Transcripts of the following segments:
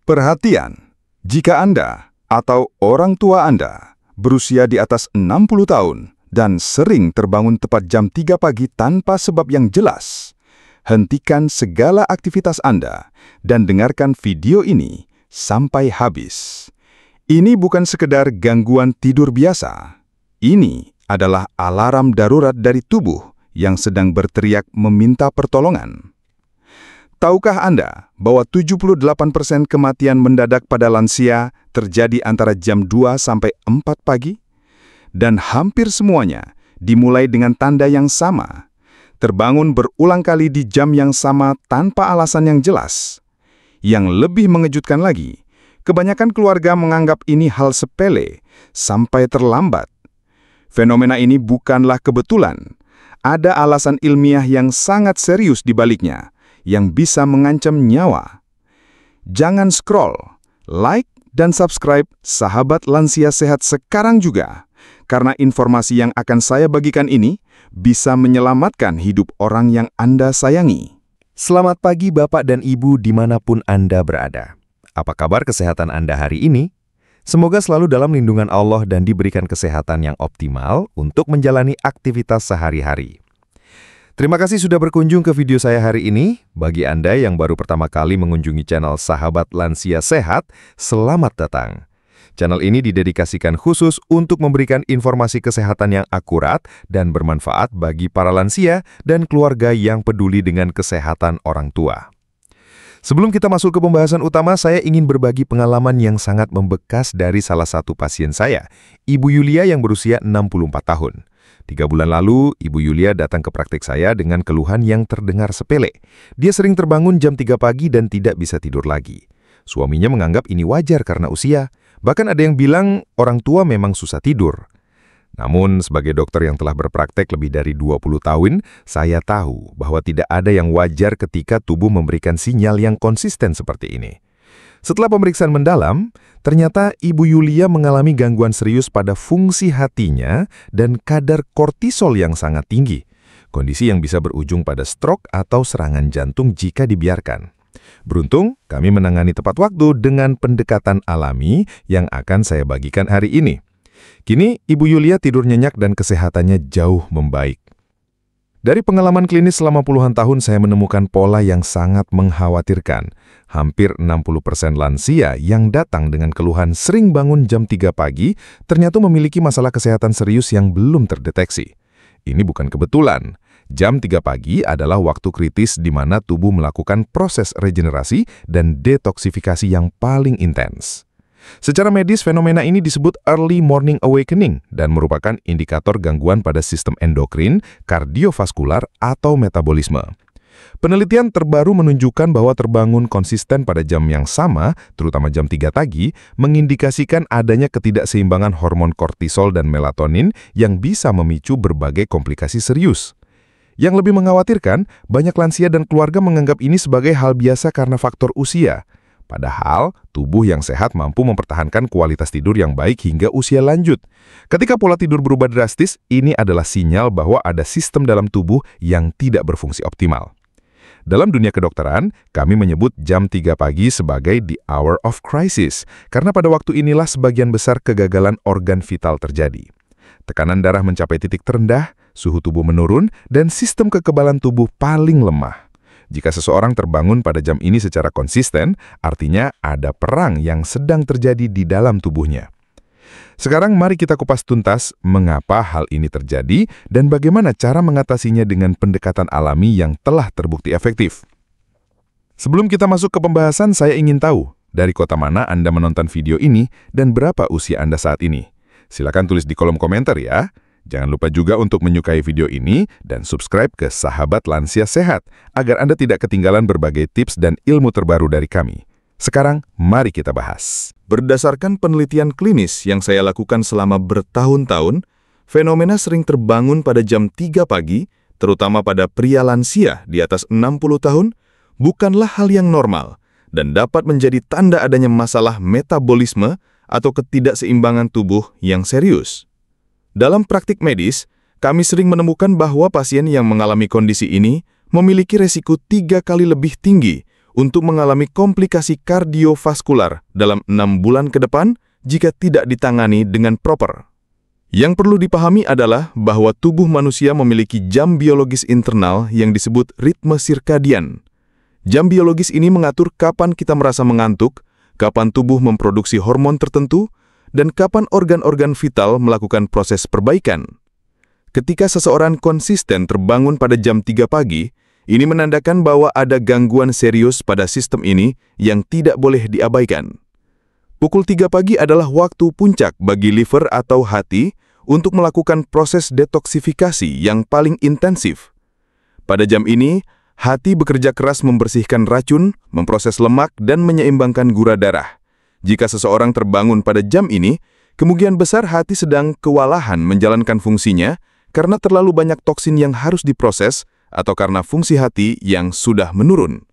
Perhatian, jika Anda atau orang tua Anda berusia di atas 60 tahun dan sering terbangun tepat jam 3 pagi tanpa sebab yang jelas, hentikan segala aktivitas Anda dan dengarkan video ini sampai habis. Ini bukan sekedar gangguan tidur biasa. Ini adalah alarm darurat dari tubuh yang sedang berteriak meminta pertolongan. Tahukah Anda bahwa 78% kematian mendadak pada lansia terjadi antara jam 2 sampai 4 pagi? Dan hampir semuanya dimulai dengan tanda yang sama. Terbangun berulang kali di jam yang sama tanpa alasan yang jelas. Yang lebih mengejutkan lagi, kebanyakan keluarga menganggap ini hal sepele sampai terlambat. Fenomena ini bukanlah kebetulan. Ada alasan ilmiah yang sangat serius di baliknya, yang bisa mengancam nyawa. Jangan scroll, like, dan subscribe Sahabat Lansia Sehat sekarang juga, karena informasi yang akan saya bagikan ini bisa menyelamatkan hidup orang yang Anda sayangi. Selamat pagi Bapak dan Ibu dimanapun Anda berada. Apa kabar kesehatan Anda hari ini? Semoga selalu dalam lindungan Allah dan diberikan kesehatan yang optimal untuk menjalani aktivitas sehari-hari. Terima kasih sudah berkunjung ke video saya hari ini. Bagi Anda yang baru pertama kali mengunjungi channel Sahabat Lansia Sehat, selamat datang. Channel ini didedikasikan khusus untuk memberikan informasi kesehatan yang akurat dan bermanfaat bagi para lansia dan keluarga yang peduli dengan kesehatan orang tua. Sebelum kita masuk ke pembahasan utama, saya ingin berbagi pengalaman yang sangat membekas dari salah satu pasien saya, Ibu Yulia yang berusia 64 tahun. 3 bulan lalu, Ibu Yulia datang ke praktik saya dengan keluhan yang terdengar sepele. Dia sering terbangun jam 3 pagi dan tidak bisa tidur lagi. Suaminya menganggap ini wajar karena usia. Bahkan ada yang bilang orang tua memang susah tidur. Namun, sebagai dokter yang telah berpraktek lebih dari 20 tahun, saya tahu bahwa tidak ada yang wajar ketika tubuh memberikan sinyal yang konsisten seperti ini. Setelah pemeriksaan mendalam, ternyata Ibu Yulia mengalami gangguan serius pada fungsi hatinya dan kadar kortisol yang sangat tinggi. Kondisi yang bisa berujung pada stroke atau serangan jantung jika dibiarkan. Beruntung, kami menangani tepat waktu dengan pendekatan alami yang akan saya bagikan hari ini. Kini, Ibu Yulia tidur nyenyak dan kesehatannya jauh membaik. Dari pengalaman klinis selama puluhan tahun, saya menemukan pola yang sangat mengkhawatirkan. Hampir 60% lansia yang datang dengan keluhan sering bangun jam 3 pagi ternyata memiliki masalah kesehatan serius yang belum terdeteksi. Ini bukan kebetulan. Jam 3 pagi adalah waktu kritis di mana tubuh melakukan proses regenerasi dan detoksifikasi yang paling intens. Secara medis, fenomena ini disebut early morning awakening dan merupakan indikator gangguan pada sistem endokrin, kardiovaskular, atau metabolisme. Penelitian terbaru menunjukkan bahwa terbangun konsisten pada jam yang sama, terutama jam 3 pagi, mengindikasikan adanya ketidakseimbangan hormon kortisol dan melatonin yang bisa memicu berbagai komplikasi serius. Yang lebih mengkhawatirkan, banyak lansia dan keluarga menganggap ini sebagai hal biasa karena faktor usia. Padahal, tubuh yang sehat mampu mempertahankan kualitas tidur yang baik hingga usia lanjut. Ketika pola tidur berubah drastis, ini adalah sinyal bahwa ada sistem dalam tubuh yang tidak berfungsi optimal. Dalam dunia kedokteran, kami menyebut jam 3 pagi sebagai the hour of crisis, karena pada waktu inilah sebagian besar kegagalan organ vital terjadi. Tekanan darah mencapai titik terendah, suhu tubuh menurun, dan sistem kekebalan tubuh paling lemah. Jika seseorang terbangun pada jam ini secara konsisten, artinya ada perang yang sedang terjadi di dalam tubuhnya. Sekarang mari kita kupas tuntas mengapa hal ini terjadi dan bagaimana cara mengatasinya dengan pendekatan alami yang telah terbukti efektif. Sebelum kita masuk ke pembahasan, saya ingin tahu dari kota mana Anda menonton video ini dan berapa usia Anda saat ini. Silakan tulis di kolom komentar ya. Jangan lupa juga untuk menyukai video ini dan subscribe ke Sahabat Lansia Sehat agar Anda tidak ketinggalan berbagai tips dan ilmu terbaru dari kami. Sekarang, mari kita bahas. Berdasarkan penelitian klinis yang saya lakukan selama bertahun-tahun, fenomena sering terbangun pada jam 3 pagi, terutama pada pria lansia di atas 60 tahun, bukanlah hal yang normal dan dapat menjadi tanda adanya masalah metabolisme atau ketidakseimbangan tubuh yang serius. Dalam praktik medis, kami sering menemukan bahwa pasien yang mengalami kondisi ini memiliki resiko 3 kali lebih tinggi untuk mengalami komplikasi kardiovaskular dalam 6 bulan ke depan jika tidak ditangani dengan proper. Yang perlu dipahami adalah bahwa tubuh manusia memiliki jam biologis internal yang disebut ritme sirkadian. Jam biologis ini mengatur kapan kita merasa mengantuk, kapan tubuh memproduksi hormon tertentu, dan kapan organ-organ vital melakukan proses perbaikan. Ketika seseorang konsisten terbangun pada jam 3 pagi, ini menandakan bahwa ada gangguan serius pada sistem ini yang tidak boleh diabaikan. Pukul 3 pagi adalah waktu puncak bagi liver atau hati untuk melakukan proses detoksifikasi yang paling intensif. Pada jam ini, hati bekerja keras membersihkan racun, memproses lemak, dan menyeimbangkan gula darah. Jika seseorang terbangun pada jam ini, kemungkinan besar hati sedang kewalahan menjalankan fungsinya karena terlalu banyak toksin yang harus diproses atau karena fungsi hati yang sudah menurun.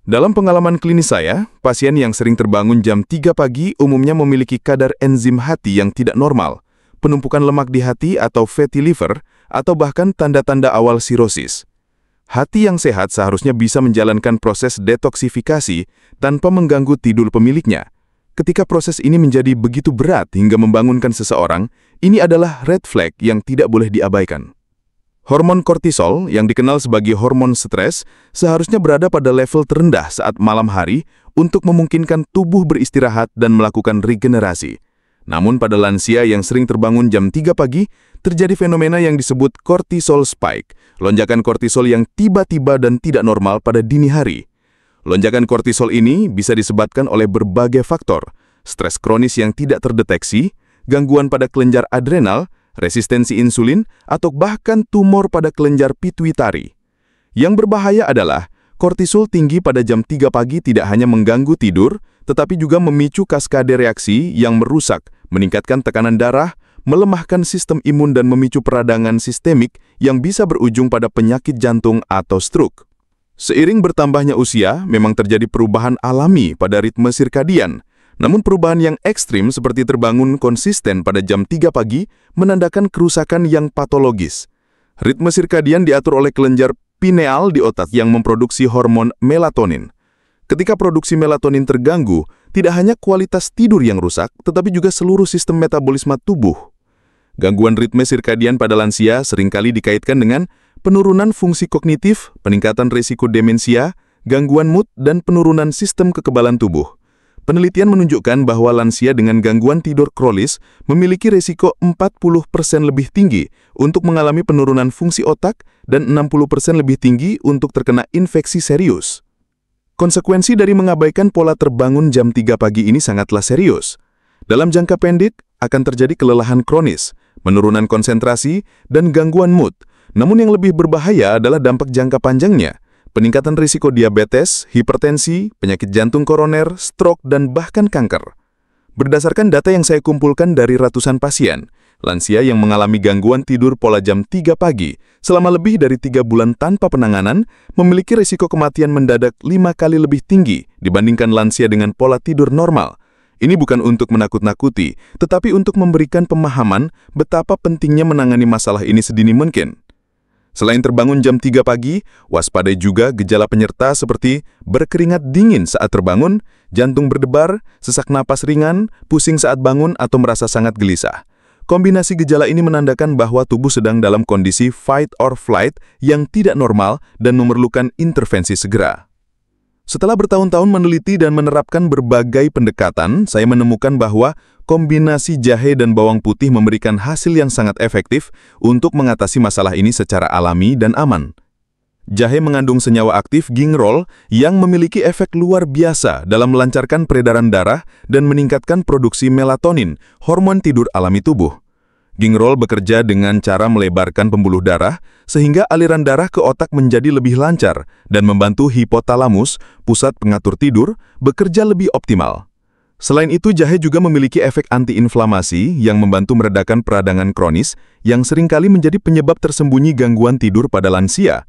Dalam pengalaman klinis saya, pasien yang sering terbangun jam 3 pagi umumnya memiliki kadar enzim hati yang tidak normal, penumpukan lemak di hati atau fatty liver, atau bahkan tanda-tanda awal sirosis. Hati yang sehat seharusnya bisa menjalankan proses detoksifikasi tanpa mengganggu tidur pemiliknya. Ketika proses ini menjadi begitu berat hingga membangunkan seseorang, ini adalah red flag yang tidak boleh diabaikan. Hormon kortisol, yang dikenal sebagai hormon stres, seharusnya berada pada level terendah saat malam hari untuk memungkinkan tubuh beristirahat dan melakukan regenerasi. Namun pada lansia yang sering terbangun jam 3 pagi, terjadi fenomena yang disebut cortisol spike, lonjakan kortisol yang tiba-tiba dan tidak normal pada dini hari. Lonjakan kortisol ini bisa disebabkan oleh berbagai faktor, stres kronis yang tidak terdeteksi, gangguan pada kelenjar adrenal, resistensi insulin, atau bahkan tumor pada kelenjar pituitari. Yang berbahaya adalah, kortisol tinggi pada jam 3 pagi tidak hanya mengganggu tidur, tetapi juga memicu kaskade reaksi yang merusak, meningkatkan tekanan darah, melemahkan sistem imun dan memicu peradangan sistemik yang bisa berujung pada penyakit jantung atau stroke. Seiring bertambahnya usia, memang terjadi perubahan alami pada ritme sirkadian. Namun perubahan yang ekstrim seperti terbangun konsisten pada jam 3 pagi menandakan kerusakan yang patologis. Ritme sirkadian diatur oleh kelenjar pineal di otak yang memproduksi hormon melatonin. Ketika produksi melatonin terganggu, tidak hanya kualitas tidur yang rusak, tetapi juga seluruh sistem metabolisme tubuh. Gangguan ritme sirkadian pada lansia seringkali dikaitkan dengan penurunan fungsi kognitif, peningkatan risiko demensia, gangguan mood, dan penurunan sistem kekebalan tubuh. Penelitian menunjukkan bahwa lansia dengan gangguan tidur kronis memiliki risiko 40% lebih tinggi untuk mengalami penurunan fungsi otak dan 60% lebih tinggi untuk terkena infeksi serius. Konsekuensi dari mengabaikan pola terbangun jam 3 pagi ini sangatlah serius. Dalam jangka pendek akan terjadi kelelahan kronis, penurunan konsentrasi, dan gangguan mood. Namun yang lebih berbahaya adalah dampak jangka panjangnya. Peningkatan risiko diabetes, hipertensi, penyakit jantung koroner, stroke, dan bahkan kanker. Berdasarkan data yang saya kumpulkan dari ratusan pasien, lansia yang mengalami gangguan tidur pola jam 3 pagi selama lebih dari 3 bulan tanpa penanganan memiliki risiko kematian mendadak 5 kali lebih tinggi dibandingkan lansia dengan pola tidur normal. Ini bukan untuk menakut-nakuti, tetapi untuk memberikan pemahaman betapa pentingnya menangani masalah ini sedini mungkin. Selain terbangun jam 3 pagi, waspadai juga gejala penyerta seperti berkeringat dingin saat terbangun, jantung berdebar, sesak napas ringan, pusing saat bangun, atau merasa sangat gelisah. Kombinasi gejala ini menandakan bahwa tubuh sedang dalam kondisi fight or flight yang tidak normal dan memerlukan intervensi segera. Setelah bertahun-tahun meneliti dan menerapkan berbagai pendekatan, saya menemukan bahwa kombinasi jahe dan bawang putih memberikan hasil yang sangat efektif untuk mengatasi masalah ini secara alami dan aman. Jahe mengandung senyawa aktif gingerol yang memiliki efek luar biasa dalam melancarkan peredaran darah dan meningkatkan produksi melatonin, hormon tidur alami tubuh. Gingerol bekerja dengan cara melebarkan pembuluh darah sehingga aliran darah ke otak menjadi lebih lancar dan membantu hipotalamus, pusat pengatur tidur, bekerja lebih optimal. Selain itu, jahe juga memiliki efek antiinflamasi yang membantu meredakan peradangan kronis yang seringkali menjadi penyebab tersembunyi gangguan tidur pada lansia.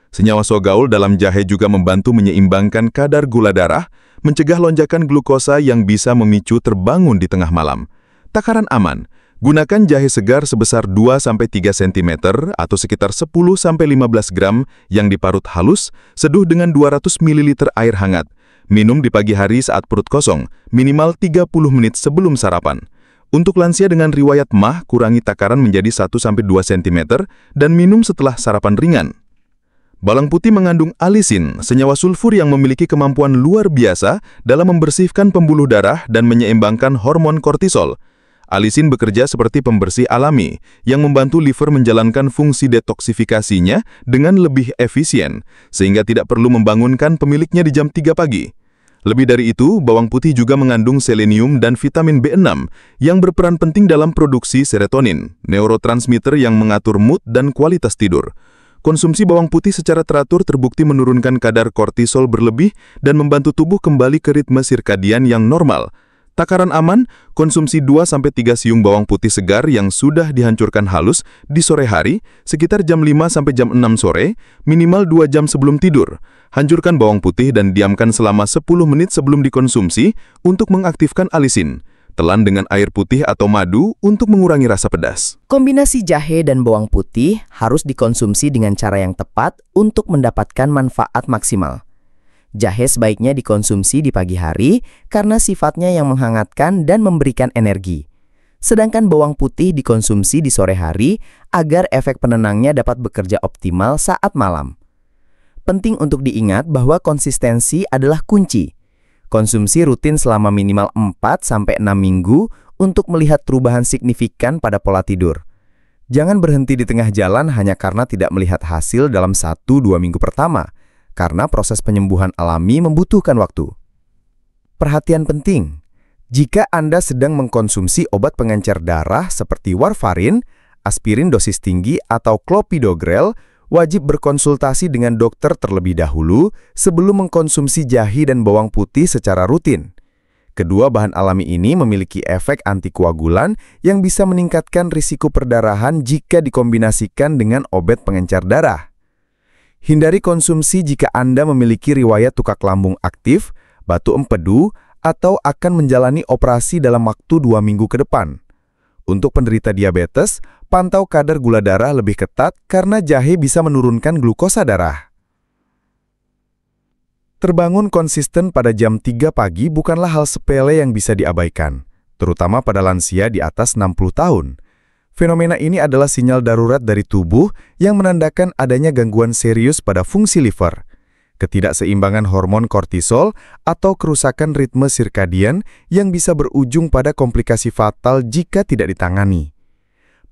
Senyawa sogaul dalam jahe juga membantu menyeimbangkan kadar gula darah, mencegah lonjakan glukosa yang bisa memicu terbangun di tengah malam. Takaran aman. Gunakan jahe segar sebesar 2-3 cm atau sekitar 10-15 gram yang diparut halus, seduh dengan 200 ml air hangat. Minum di pagi hari saat perut kosong, minimal 30 menit sebelum sarapan. Untuk lansia dengan riwayat MAH, kurangi takaran menjadi 1-2 cm dan minum setelah sarapan ringan. Bawang putih mengandung alisin, senyawa sulfur yang memiliki kemampuan luar biasa dalam membersihkan pembuluh darah dan menyeimbangkan hormon kortisol. Alisin bekerja seperti pembersih alami yang membantu liver menjalankan fungsi detoksifikasinya dengan lebih efisien, sehingga tidak perlu membangunkan pemiliknya di jam 3 pagi. Lebih dari itu, bawang putih juga mengandung selenium dan vitamin B6 yang berperan penting dalam produksi serotonin, neurotransmitter yang mengatur mood dan kualitas tidur. Konsumsi bawang putih secara teratur terbukti menurunkan kadar kortisol berlebih dan membantu tubuh kembali ke ritme sirkadian yang normal. Takaran aman, konsumsi 2-3 siung bawang putih segar yang sudah dihancurkan halus di sore hari, sekitar jam 5 sampai jam 6 sore, minimal 2 jam sebelum tidur. Hancurkan bawang putih dan diamkan selama 10 menit sebelum dikonsumsi untuk mengaktifkan alisin. Telan dengan air putih atau madu untuk mengurangi rasa pedas. Kombinasi jahe dan bawang putih harus dikonsumsi dengan cara yang tepat untuk mendapatkan manfaat maksimal. Jahe sebaiknya dikonsumsi di pagi hari karena sifatnya yang menghangatkan dan memberikan energi. Sedangkan bawang putih dikonsumsi di sore hari agar efek penenangnya dapat bekerja optimal saat malam. Penting untuk diingat bahwa konsistensi adalah kunci. Konsumsi rutin selama minimal 4-6 minggu untuk melihat perubahan signifikan pada pola tidur. Jangan berhenti di tengah jalan hanya karena tidak melihat hasil dalam 1-2 minggu pertama, karena proses penyembuhan alami membutuhkan waktu. Perhatian penting, jika Anda sedang mengkonsumsi obat pengencer darah seperti warfarin, aspirin dosis tinggi atau clopidogrel, wajib berkonsultasi dengan dokter terlebih dahulu sebelum mengkonsumsi jahe dan bawang putih secara rutin. Kedua bahan alami ini memiliki efek antikoagulan yang bisa meningkatkan risiko perdarahan jika dikombinasikan dengan obat pengencer darah. Hindari konsumsi jika Anda memiliki riwayat tukak lambung aktif, batu empedu, atau akan menjalani operasi dalam waktu 2 minggu ke depan. Untuk penderita diabetes, pantau kadar gula darah lebih ketat karena jahe bisa menurunkan glukosa darah. Terbangun konsisten pada jam 3 pagi bukanlah hal sepele yang bisa diabaikan, terutama pada lansia di atas 60 tahun. Fenomena ini adalah sinyal darurat dari tubuh yang menandakan adanya gangguan serius pada fungsi liver, ketidakseimbangan hormon kortisol, atau kerusakan ritme sirkadian yang bisa berujung pada komplikasi fatal jika tidak ditangani.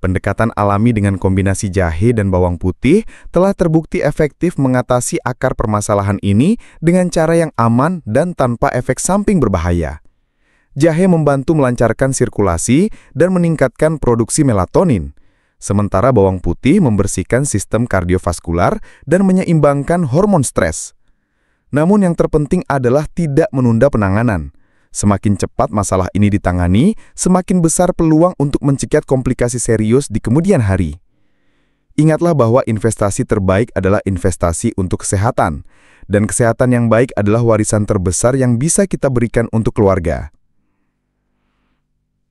Pendekatan alami dengan kombinasi jahe dan bawang putih telah terbukti efektif mengatasi akar permasalahan ini dengan cara yang aman dan tanpa efek samping berbahaya. Jahe membantu melancarkan sirkulasi dan meningkatkan produksi melatonin, sementara bawang putih membersihkan sistem kardiovaskular dan menyeimbangkan hormon stres. Namun yang terpenting adalah tidak menunda penanganan. Semakin cepat masalah ini ditangani, semakin besar peluang untuk mencegah komplikasi serius di kemudian hari. Ingatlah bahwa investasi terbaik adalah investasi untuk kesehatan, dan kesehatan yang baik adalah warisan terbesar yang bisa kita berikan untuk keluarga.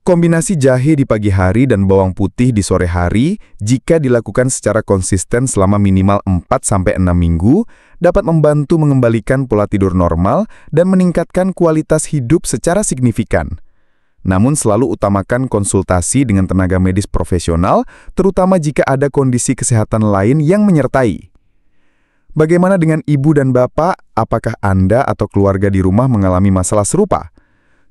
Kombinasi jahe di pagi hari dan bawang putih di sore hari, jika dilakukan secara konsisten selama minimal 4-6 minggu, dapat membantu mengembalikan pola tidur normal dan meningkatkan kualitas hidup secara signifikan. Namun selalu utamakan konsultasi dengan tenaga medis profesional, terutama jika ada kondisi kesehatan lain yang menyertai. Bagaimana dengan ibu dan bapak? Apakah Anda atau keluarga di rumah mengalami masalah serupa?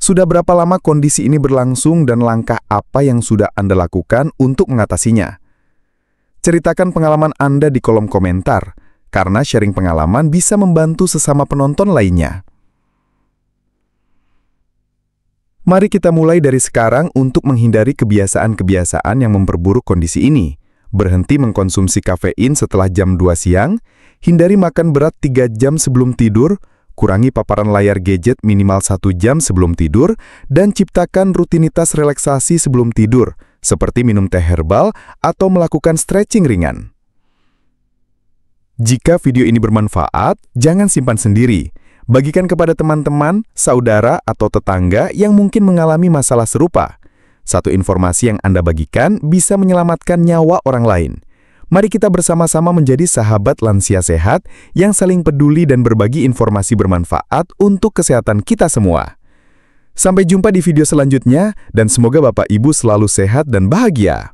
Sudah berapa lama kondisi ini berlangsung dan langkah apa yang sudah Anda lakukan untuk mengatasinya? Ceritakan pengalaman Anda di kolom komentar, karena sharing pengalaman bisa membantu sesama penonton lainnya. Mari kita mulai dari sekarang untuk menghindari kebiasaan-kebiasaan yang memperburuk kondisi ini. Berhenti mengkonsumsi kafein setelah jam 2 siang, hindari makan berat 3 jam sebelum tidur, kurangi paparan layar gadget minimal 1 jam sebelum tidur, dan ciptakan rutinitas relaksasi sebelum tidur, seperti minum teh herbal atau melakukan stretching ringan. Jika video ini bermanfaat, jangan simpan sendiri. Bagikan kepada teman-teman, saudara, atau tetangga yang mungkin mengalami masalah serupa. Satu informasi yang Anda bagikan bisa menyelamatkan nyawa orang lain. Mari kita bersama-sama menjadi sahabat lansia sehat yang saling peduli dan berbagi informasi bermanfaat untuk kesehatan kita semua. Sampai jumpa di video selanjutnya, dan semoga Bapak Ibu selalu sehat dan bahagia.